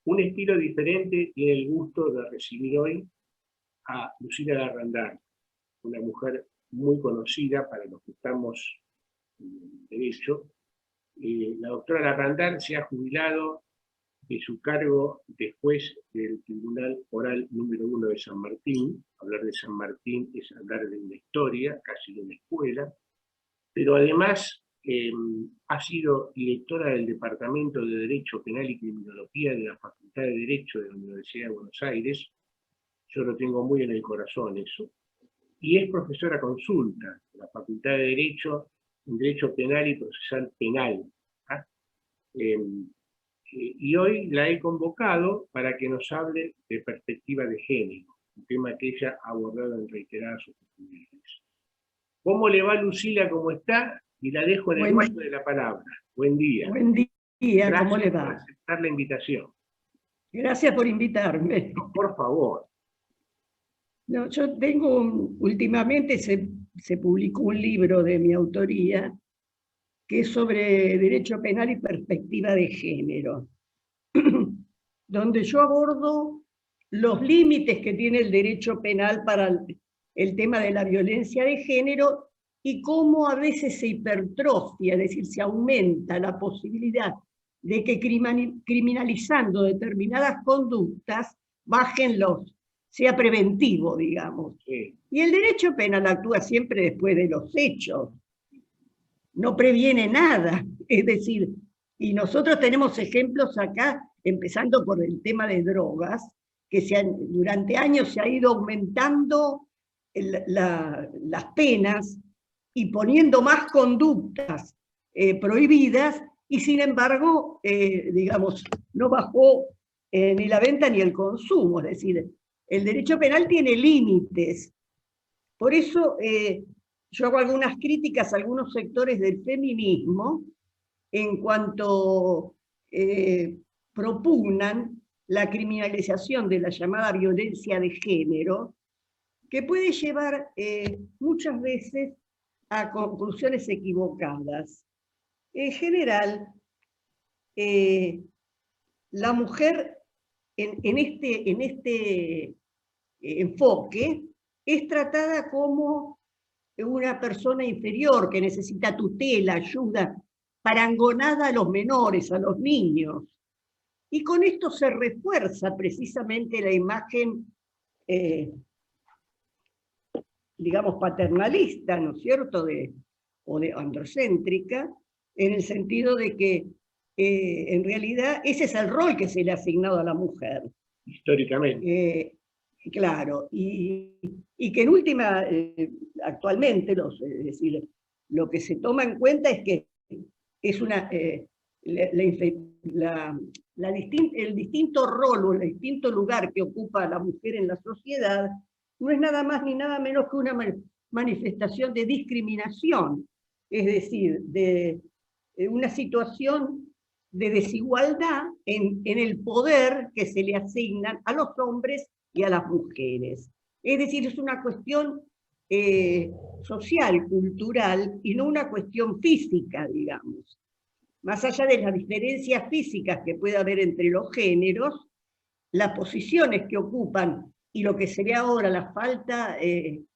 un estilo diferente tiene el gusto de recibir hoy a Lucila Larrandán, una mujer muy conocida para los que estamos en derecho. La doctora Larrandán se ha jubilado de su cargo de juez del Tribunal Oral número 1 de San Martín. Hablar de San Martín es hablar de una historia, casi de una escuela, pero además ha sido directora del Departamento de Derecho Penal y Criminología de la Facultad de Derecho de la Universidad de Buenos Aires. Yo lo tengo muy en el corazón eso. Y es profesora consulta de la Facultad de Derecho, en Derecho Penal y Procesal Penal. ¿Ah? Y hoy la he convocado para que nos hable de perspectiva de género, un tema que ella ha abordado en reiteradas oportunidades. ¿Cómo le va, Lucila? ¿Cómo está? Y la dejo en el uso de la palabra. Buen día. Buen día, Gracias. ¿Cómo le va? Por aceptar la invitación. Gracias por invitarme. No, por favor. No, yo tengo, últimamente se publicó un libro de mi autoría que es sobre derecho penal y perspectiva de género, donde yo abordo los límites que tiene el derecho penal para el tema de la violencia de género y cómo a veces se hipertrofia, es decir, se aumenta la posibilidad de que criminalizando determinadas conductas bajen sea preventivo, digamos. Sí. Y el derecho penal actúa siempre después de los hechos, no previene nada, es decir, y nosotros tenemos ejemplos acá, empezando por el tema de drogas, que durante años se ha ido aumentando las penas y poniendo más conductas prohibidas, y sin embargo, digamos, no bajó ni la venta ni el consumo, es decir, el derecho penal tiene límites. Por eso yo hago algunas críticas a algunos sectores del feminismo en cuanto propugnan la criminalización de la llamada violencia de género, que puede llevar muchas veces a conclusiones equivocadas. En general, la mujer en este enfoque es tratada como una persona inferior que necesita tutela, ayuda, parangonada a los menores, a los niños. Y con esto se refuerza precisamente la imagen, digamos, paternalista, ¿no es cierto?, o de androcéntrica, en el sentido de que en realidad ese es el rol que se le ha asignado a la mujer. Históricamente. Claro, y que en última, actualmente, es decir, lo que se toma en cuenta es que es el distinto rol o el distinto lugar que ocupa la mujer en la sociedad no es nada más ni nada menos que una manifestación de discriminación, es decir, de una situación de desigualdad en el poder que se le asignan a los hombres y a las mujeres. Es decir, es una cuestión social, cultural, y no una cuestión física, digamos. Más allá de las diferencias físicas que puede haber entre los géneros, las posiciones que ocupan y lo que se ve ahora, la falta,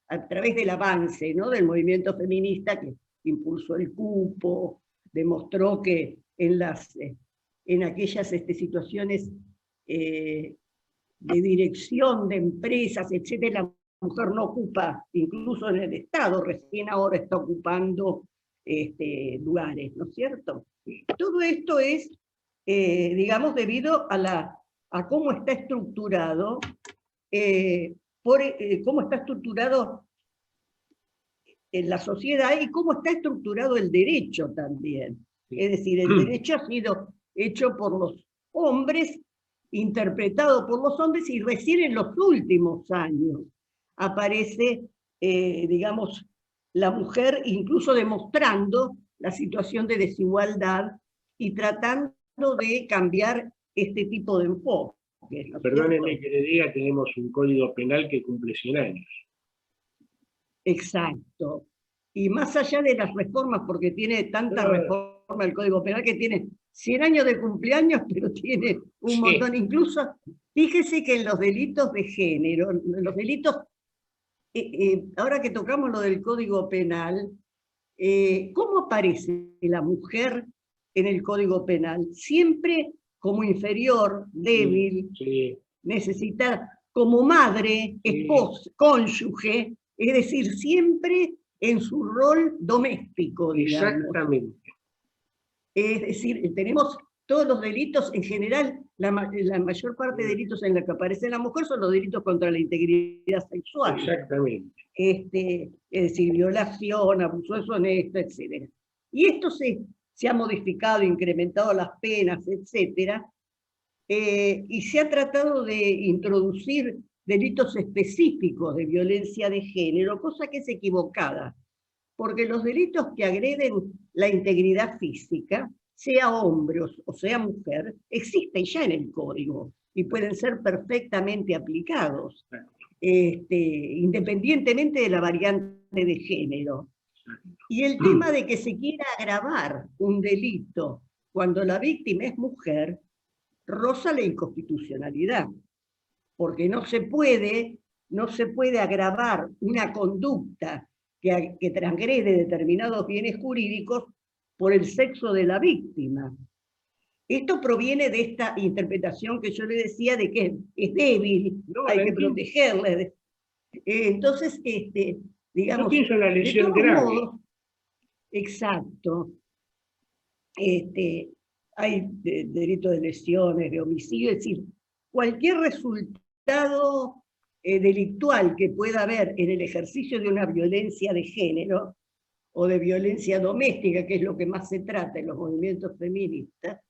a través del avance, ¿no?, del movimiento feminista que impulsó el cupo, demostró que en aquellas situaciones de dirección de empresas, etcétera, la mujer no ocupa, incluso en el Estado, recién ahora está ocupando lugares, ¿no es cierto? Todo esto es, digamos, debido a cómo está estructurado, cómo está estructurado en la sociedad y cómo está estructurado el derecho también. Es decir, el derecho ha sido hecho por los hombres, interpretado por los hombres, y recién en los últimos años aparece, digamos, la mujer incluso demostrando la situación de desigualdad y tratando de cambiar este tipo de enfoque. ¿No? Perdónenme que le diga, tenemos un código penal que cumple 100 años. Exacto. Y más allá de las reformas, porque tiene tanta reforma el Código Penal que tiene 100 años de cumpleaños, pero tiene un montón. Incluso, fíjese que en los delitos de género, los delitos, ahora que tocamos lo del Código Penal, ¿cómo aparece la mujer en el Código Penal? Siempre como inferior, débil, necesitada, como madre, esposa, cónyuge, es decir, siempre en su rol doméstico, digamos. Exactamente. Es decir, tenemos todos los delitos, en general, la mayor parte de delitos en los que aparece la mujer son los delitos contra la integridad sexual. Exactamente. Es decir, violación, abuso deshonesto, etc. Y esto se ha modificado, incrementado las penas, etc. Y se ha tratado de introducir delitos específicos de violencia de género, cosa que es equivocada. Porque los delitos que agreden la integridad física, sea hombre o sea mujer, existen ya en el código y pueden ser perfectamente aplicados, independientemente de la variante de género. Y el tema de que se quiera agravar un delito cuando la víctima es mujer, roza la inconstitucionalidad, porque no se puede agravar una conducta que transgrede determinados bienes jurídicos por el sexo de la víctima. Esto proviene de esta interpretación que yo le decía de que es débil, hay que protegerla. Entonces, digamos... No pienso en la lesión de todos grave. modos, exacto. Hay delito de lesiones, de homicidio, es decir, cualquier resultado delictual que pueda haber en el ejercicio de una violencia de género o de violencia doméstica, que es lo que más se trata en los movimientos feministas,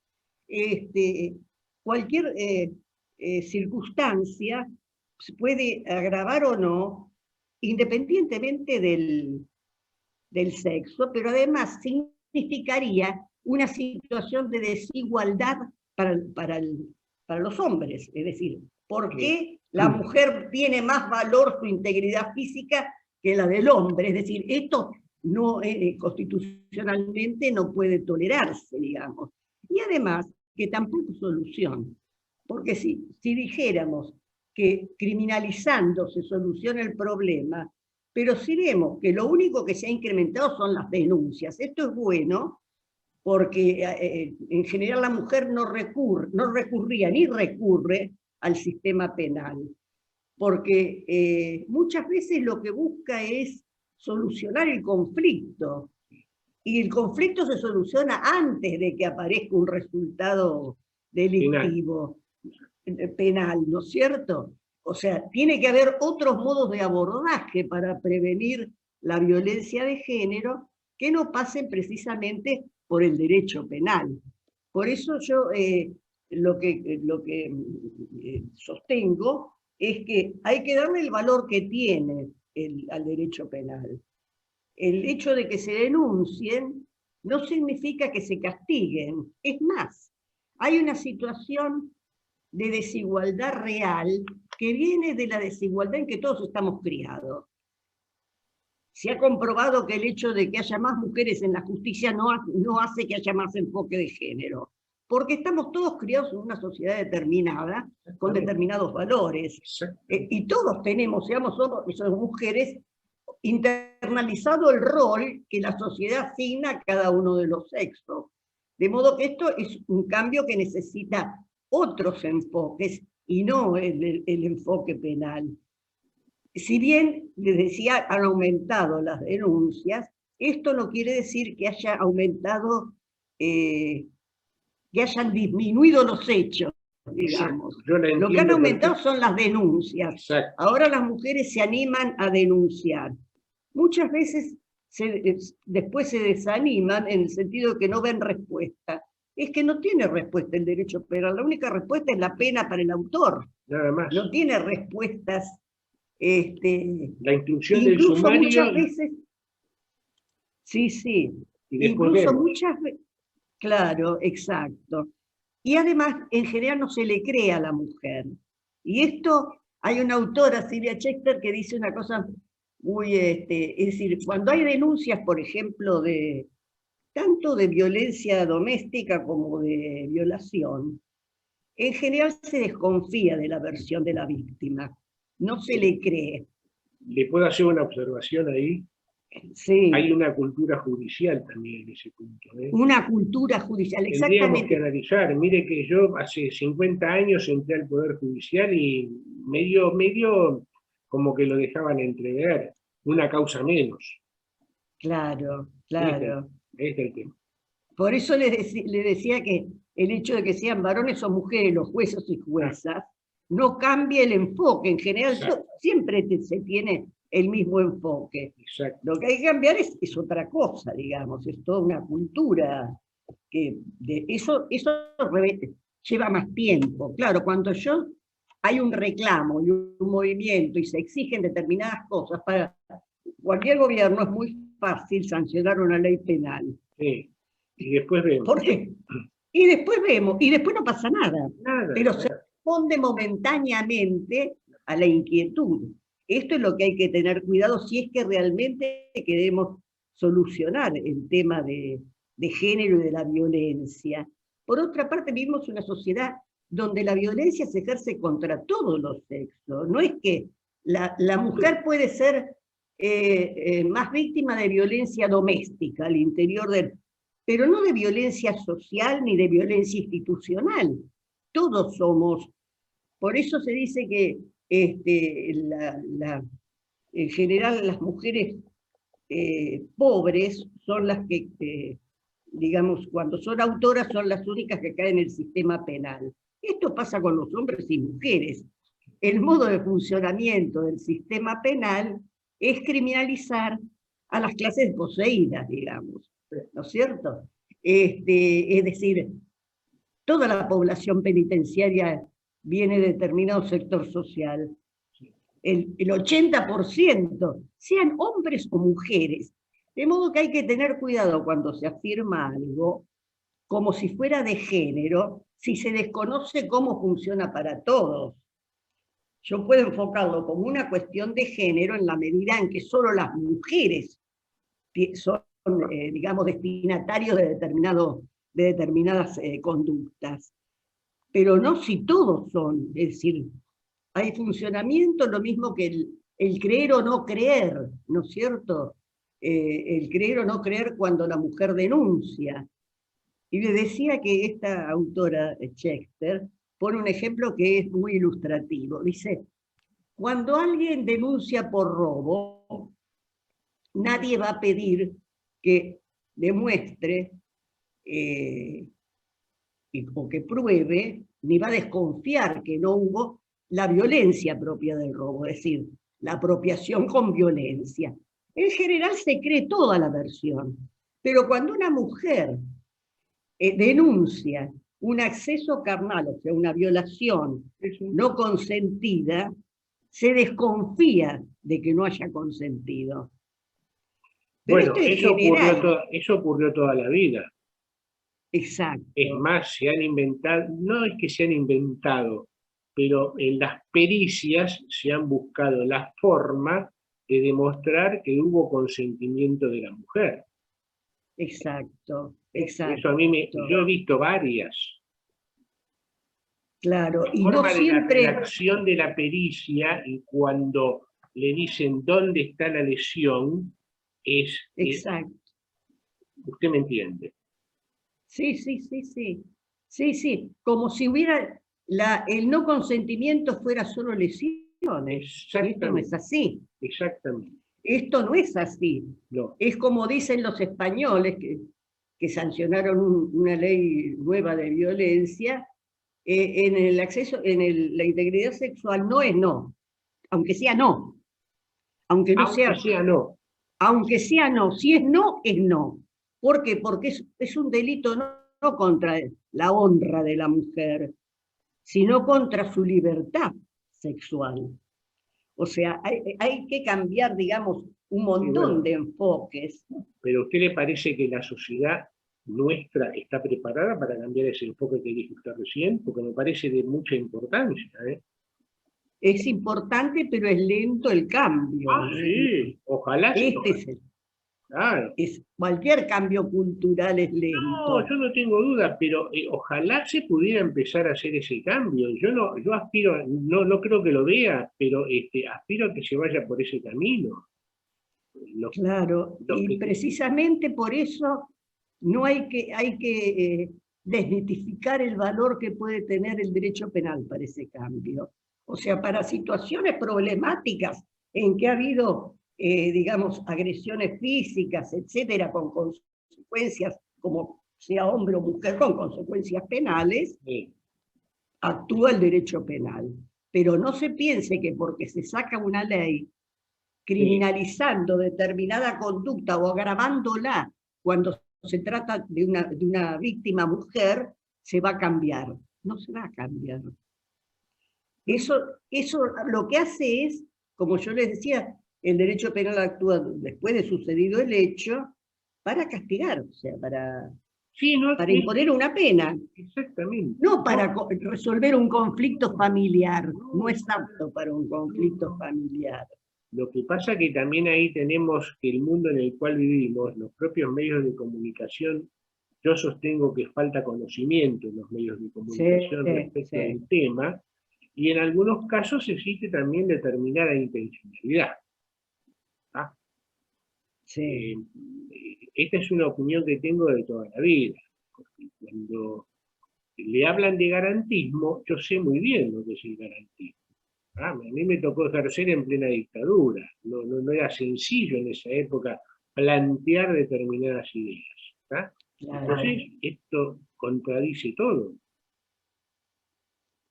cualquier circunstancia se puede agravar o no, independientemente del sexo, pero además significaría una situación de desigualdad para los hombres, es decir, ¿por qué la mujer tiene más valor su integridad física que la del hombre? Es decir, esto no, constitucionalmente no puede tolerarse, digamos. Y además, que tampoco es solución, porque si dijéramos que criminalizando se soluciona el problema, pero si vemos que lo único que se ha incrementado son las denuncias, esto es bueno, porque en general la mujer no recurría ni recurre al sistema penal, porque muchas veces lo que busca es solucionar el conflicto, y el conflicto se soluciona antes de que aparezca un resultado delictivo, penal, ¿no es cierto? O sea, tiene que haber otros modos de abordaje para prevenir la violencia de género que no pasen precisamente por el derecho penal. Por eso yo lo que sostengo es que hay que darle el valor que tiene al derecho penal. El hecho de que se denuncien no significa que se castiguen. Es más, hay una situación de desigualdad real que viene de la desigualdad en que todos estamos criados. Se ha comprobado que el hecho de que haya más mujeres en la justicia no hace que haya más enfoque de género, porque estamos todos criados en una sociedad determinada, con determinados valores, y todos tenemos, seamos mujeres, internalizado el rol que la sociedad asigna a cada uno de los sexos. De modo que esto es un cambio que necesita otros enfoques y no el enfoque penal. Si bien, les decía, han aumentado las denuncias, esto no quiere decir que haya aumentado, que hayan disminuido los hechos, digamos. Lo que han aumentado son las denuncias. Exacto. Ahora las mujeres se animan a denunciar. Muchas veces después se desaniman en el sentido de que no ven respuesta. Es que no tiene respuesta el derecho penal, la única respuesta es la pena para el autor. Nada más. No tiene respuestas. La inclusión del sumario. Muchas veces, sí. Incluso muchas veces, claro, exacto. Y además, en general no se le cree a la mujer. Y esto, hay una autora, Silvia Schechter, que dice una cosa muy, es decir, cuando hay denuncias, por ejemplo, de tanto de violencia doméstica como de violación, en general se desconfía de la versión de la víctima, no se le cree. ¿Le puedo hacer una observación ahí? Sí. Hay una cultura judicial también en ese punto. Una cultura judicial, Tendríamos exactamente. que analizar. Mire que yo hace 50 años entré al Poder Judicial y medio como que lo dejaban entrever, una causa menos. Claro, claro. Ahí está el tema. Por eso le decía que el hecho de que sean varones o mujeres los jueces y juezas no cambia el enfoque. En general siempre se tiene el mismo enfoque. Exacto. Lo que hay que cambiar es otra cosa, digamos, es toda una cultura. Eso lleva más tiempo. Claro, cuando hay un reclamo y un movimiento y se exigen determinadas cosas, para cualquier gobierno es muy fácil sancionar una ley penal. Sí. Y después vemos. ¿Por qué? Y después vemos, y después no pasa nada. Pero se responde momentáneamente a la inquietud. Esto es lo que hay que tener cuidado si es que realmente queremos solucionar el tema de género y de la violencia. Por otra parte, vivimos una sociedad donde la violencia se ejerce contra todos los sexos. No es que la mujer puede ser más víctima de violencia doméstica al interior pero no de violencia social ni de violencia institucional. Todos somos. Por eso se dice que en general las mujeres pobres son las que, digamos, cuando son autoras son las únicas que caen en el sistema penal. Esto pasa con los hombres y mujeres. El modo de funcionamiento del sistema penal es criminalizar a las clases poseídas, digamos. ¿No es cierto? Es decir, toda la población penitenciaria viene de determinado sector social. El 80%, sean hombres o mujeres. De modo que hay que tener cuidado cuando se afirma algo, como si fuera de género, si se desconoce cómo funciona para todos. Yo puedo enfocarlo como una cuestión de género en la medida en que solo las mujeres son digamos, destinatarios de determinadas conductas. Pero no si todos son, es decir, hay funcionamiento, lo mismo que el creer o no creer, ¿no es cierto? El creer o no creer cuando la mujer denuncia. Y le decía que esta autora, Schechter, pone un ejemplo que es muy ilustrativo. Dice, cuando alguien denuncia por robo, nadie va a pedir que demuestre o que pruebe, ni va a desconfiar que no hubo la violencia propia del robo, es decir, la apropiación con violencia. En general se cree toda la versión, pero cuando una mujer denuncia un acceso carnal, o sea, una violación no consentida, se desconfía de que no haya consentido. Pero bueno, eso ocurrió toda la vida. Exacto. Es más, se han inventado, no es que se han inventado, pero en las pericias se han buscado la forma de demostrar que hubo consentimiento de la mujer. Exacto, exacto. Eso a mí yo he visto varias. Claro, La y forma no de siempre... la redacción de la pericia y cuando le dicen dónde está la lesión es... Exacto. Usted me entiende. Sí, sí, sí, sí. Sí, sí, como si hubiera el no consentimiento fuera solo lesiones. Esto no es así. Exactamente. Esto no es así. No. Es como dicen los españoles que sancionaron una ley nueva de violencia, en el acceso, la integridad sexual no es no, aunque sea no. Aunque sea no. Aunque sea no, si es no, es no. ¿Por qué? Porque es un delito no contra la honra de la mujer, sino contra su libertad sexual. O sea, hay que cambiar, digamos, un montón de enfoques. ¿Pero a usted le parece que la sociedad nuestra está preparada para cambiar ese enfoque que dijo usted recién? Porque me parece de mucha importancia. Es importante, pero es lento el cambio. Sí, ojalá. Claro. Cualquier cambio cultural es No, lento. yo no tengo duda, pero ojalá se pudiera empezar a hacer ese cambio. Yo aspiro, no creo que lo vea, pero aspiro a que se vaya por ese camino. Lo, Claro, lo y que, precisamente por eso no hay que desmitificar el valor que puede tener el derecho penal para ese cambio. O sea, para situaciones problemáticas en que ha habido, digamos, agresiones físicas, etcétera, con consecuencias, como sea hombre o mujer, con consecuencias penales, actúa el derecho penal. Pero no se piense que porque se saca una ley criminalizando determinada conducta o agravándola cuando se trata de una víctima mujer, se va a cambiar. No se va a cambiar. Eso lo que hace es, como yo les decía, el derecho penal actúa después de sucedido el hecho para castigar, o sea, sí, no, para imponer una pena, exactamente. no para resolver un conflicto familiar. No No, es apto para un conflicto no. familiar. Lo que pasa que también ahí tenemos que el mundo en el cual vivimos, los propios medios de comunicación, yo sostengo que falta conocimiento en los medios de Sí, comunicación respecto sí. del tema, y en algunos casos existe también determinada intencionalidad. ¿Ah? Sí, Esta es una opinión que tengo de toda la vida. Porque cuando le hablan de garantismo, yo sé muy bien lo que es el garantismo. A mí me tocó ejercer en plena dictadura. No era sencillo en esa época plantear determinadas ideas. ¿Ah? claro. Entonces, esto contradice todo.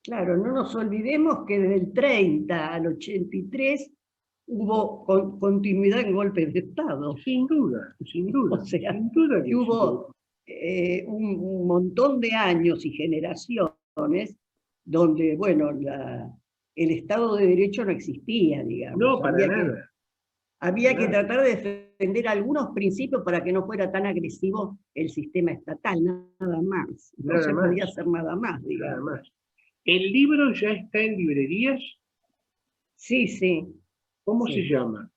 Claro, no nos olvidemos que desde el 30 al 83 hubo continuidad en golpes de Estado. Sin duda, sin duda, O sea, sin duda y que sí. hubo un montón de años y generaciones donde, bueno, el Estado de Derecho no existía, digamos. No, para nada. Había Para que nada, tratar de defender algunos principios para que no fuera tan agresivo el sistema estatal, nada más. No nada se podía más, hacer nada más, nada digamos. más. ¿El libro ya está en librerías? Sí, sí, ¿Cómo se sí. llama?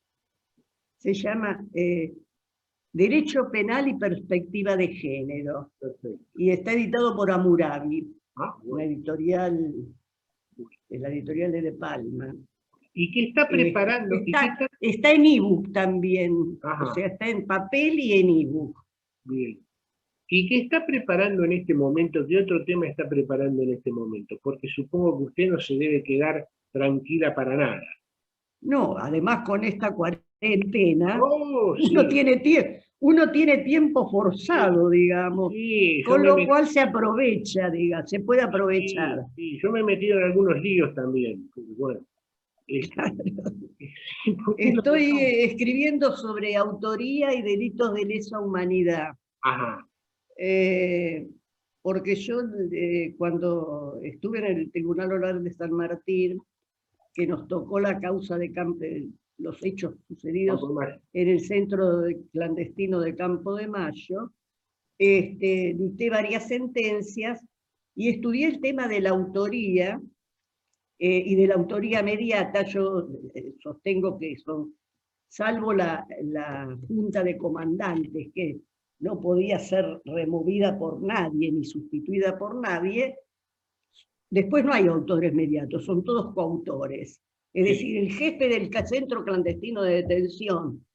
Se llama Derecho Penal y Perspectiva de Género. Perfecto. Y está editado por Hammurabi, Ah, una bueno. editorial, la editorial de Palma. ¿Y qué está preparando? ¿Y qué está? Está en ebook también, o Ajá, sea, está en papel y en ebook. bien. ¿Y qué está preparando en este momento? ¿Qué otro tema está preparando en este momento? Porque supongo que usted no se debe quedar tranquila para nada. No, además con esta cuarentena, Oh, uno sí, tiene, uno tiene tiempo sí, forzado, digamos, sí, con lo cual se aprovecha, digamos, se puede aprovechar. sí, yo me he metido en algunos líos también. Bueno, ¿por qué lo Estoy dejamos? escribiendo sobre autoría y delitos de lesa humanidad. Ajá, Eh, porque yo cuando estuve en el Tribunal Oral de San Martín, que nos tocó la causa de los hechos sucedidos Campo Marte. en el centro clandestino de Campo de Mayo, dicté varias sentencias y estudié el tema de la autoría y de la autoría mediata. Yo sostengo que son, salvo la junta de comandantes, que no podía ser removida por nadie ni sustituida por nadie, después no hay autores mediatos, son todos coautores. Es Sí, decir, el jefe del centro clandestino de detención,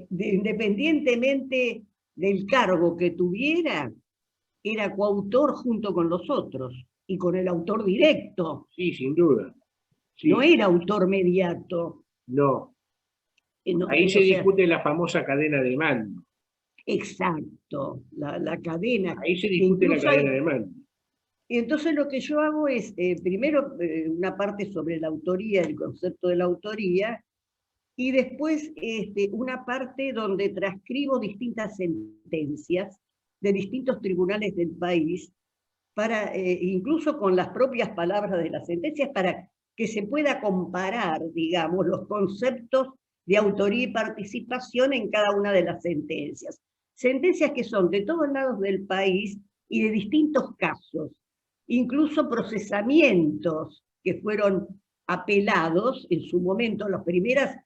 independientemente del cargo que tuviera, era coautor junto con los otros y con el autor directo, sí, sin duda. no Sí, era autor mediato. no. Ahí se O sea, discute la famosa cadena de mando. exacto, la cadena, Ahí se que discute la incluso cadena hay. de mando. Y entonces lo que yo hago es, primero, una parte sobre la autoría, el concepto de la autoría, y después una parte donde transcribo distintas sentencias de distintos tribunales del país, incluso con las propias palabras de las sentencias, para que se pueda comparar, digamos, los conceptos de autoría y participación en cada una de las sentencias. Sentencias que son de todos lados del país y de distintos casos, incluso procesamientos que fueron apelados en su momento, las primeras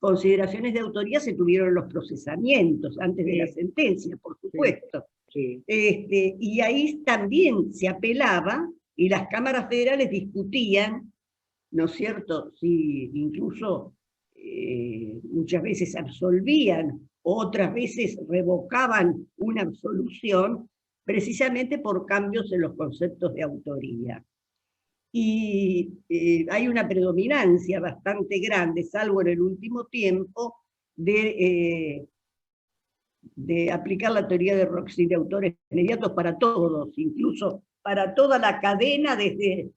consideraciones de autoría se tuvieron los procesamientos, antes de la sentencia, por supuesto. Sí. Y ahí también se apelaba, y las cámaras federales discutían, ¿no es cierto?, si incluso muchas veces absolvían, otras veces revocaban una absolución, precisamente por cambios en los conceptos de autoría. Y hay una predominancia bastante grande, salvo en el último tiempo, de aplicar la teoría de Roxy de autores inmediatos para todos, incluso para toda la cadena, desde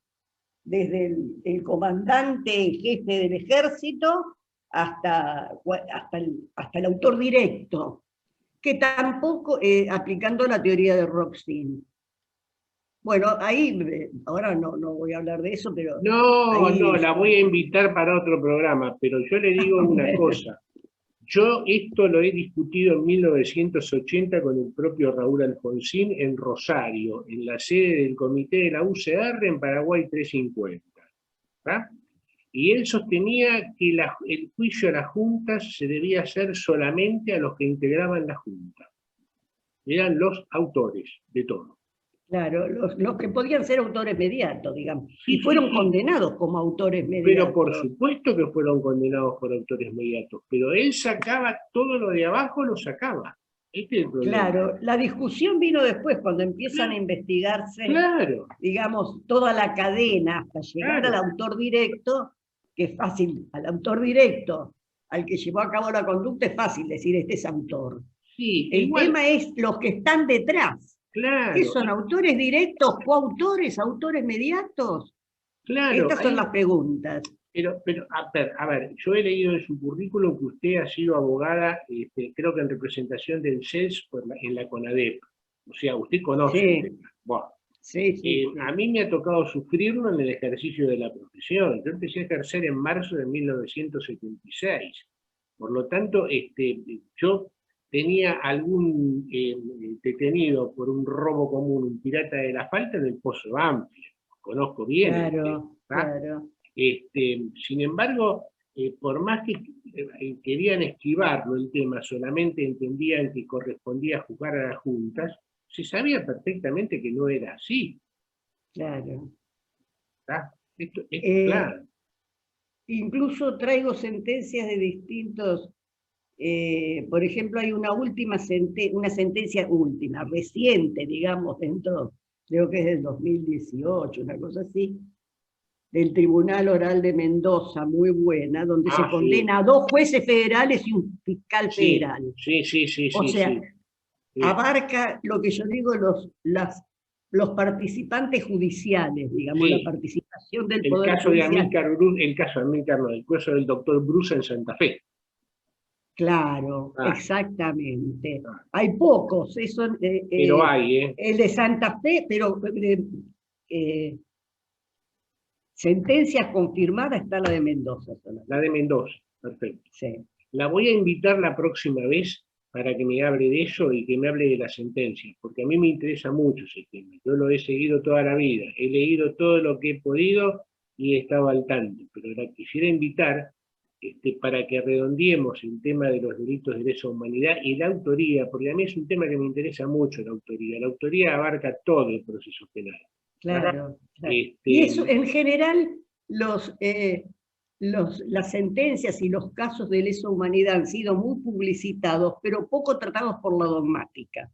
el comandante en jefe del ejército hasta el autor directo, que tampoco, aplicando la teoría de Roxy. Bueno, ahí, ahora no voy a hablar de eso, pero... No, ahí, la voy a invitar para otro programa, pero yo le digo una cosa. Yo esto lo he discutido en 1980 con el propio Raúl Alfonsín en Rosario, en la sede del comité de la UCR en Paraguay 350. ¿Tá? Y él sostenía que el juicio a las juntas se debía hacer solamente a los que integraban la junta. Eran los autores de todo. Claro, los que podían ser autores mediatos, digamos, Sí, y fueron sí. condenados como autores mediatos. Pero por supuesto que fueron condenados por autores mediatos, pero él sacaba todo lo de abajo, lo sacaba. Este es el problema. Claro, la discusión vino después, cuando empiezan a investigarse, digamos, toda la cadena hasta llegar al autor directo, que es fácil, al autor directo, al que llevó a cabo la conducta, es fácil decir, este es autor. Sí, el tema es los que están detrás. Claro. ¿Qué son autores directos, coautores, autores mediatos? Claro. Estas son las preguntas. Pero a ver, yo he leído en su currículum que usted ha sido abogada, creo que en representación del CES en la CONADEP. O sea, usted conoce el tema. Bueno, sí. A mí me ha tocado sufrirlo en el ejercicio de la profesión. Yo empecé a ejercer en marzo de 1976. Por lo tanto, yo tenía algún detenido por un robo común, un pirata del asfalto en el Pozo Amplio. Conozco bien. Claro. Sin embargo, por más que querían esquivarlo el tema, solamente entendían que correspondía jugar a las juntas, se sabía perfectamente que no era así. Claro. Esto es claro. Incluso traigo sentencias de distintos, por ejemplo, hay una sentencia última, reciente, digamos, dentro, creo que es del 2018, una cosa así, del Tribunal Oral de Mendoza, muy buena, donde se condena a 2 jueces federales y un fiscal federal. Sí. O sea, abarca lo que yo digo, los participantes judiciales, digamos, la participación del Poder Judicial. El caso de Amílcar, no, el caso del doctor Bruce en Santa Fe. Claro, exactamente. Hay pocos, eso, pero hay, el de Santa Fe, pero sentencia confirmada está la de Mendoza. La de Mendoza, perfecto. Sí. La voy a invitar la próxima vez para que me hable de eso y que me hable de la sentencia, porque a mí me interesa mucho ese tema. Yo lo he seguido toda la vida, he leído todo lo que he podido y he estado al tanto, pero la quisiera invitar para que redondeemos el tema de los delitos de lesa humanidad y la autoría, porque a mí es un tema que me interesa mucho, la autoría. La autoría abarca todo el proceso penal. Claro. Y eso, en general, las sentencias y los casos de lesa humanidad han sido muy publicitados, pero poco tratados por la dogmática.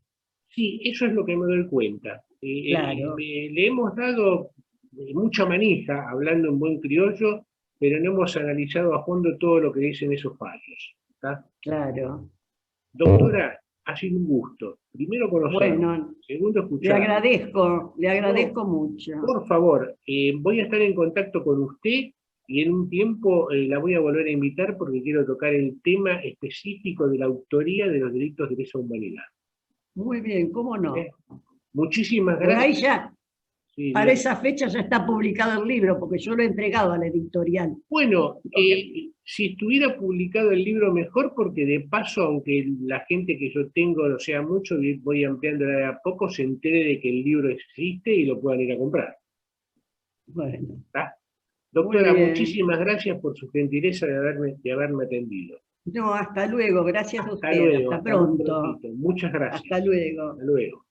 Sí, eso es lo que me doy cuenta. Claro. Le hemos dado mucha manija, hablando en buen criollo, pero no hemos analizado a fondo todo lo que dicen esos fallos. ¿Tá? Claro. Doctora, ha sido un gusto. Primero conocerlo, bueno, segundo escuchar. Le agradezco mucho. Por favor, voy a estar en contacto con usted y en un tiempo la voy a volver a invitar porque quiero tocar el tema específico de la autoría de los delitos de lesa humanidad. Muy bien, ¿cómo no? Muchísimas gracias. Por ahí ya, para esa fecha ya está publicado el libro, porque yo lo he entregado a la editorial. Bueno, si estuviera publicado el libro mejor, porque de paso, aunque la gente que yo tengo no sea mucho, voy ampliando de a poco, se entere de que el libro existe y lo puedan ir a comprar. Bueno. ¿Tá? Doctora, bien. muchísimas gracias por su gentileza de haberme atendido. No, hasta luego, gracias a Hasta usted, luego, hasta hasta muy pronto. prontito. Muchas gracias. Hasta luego. Hasta luego.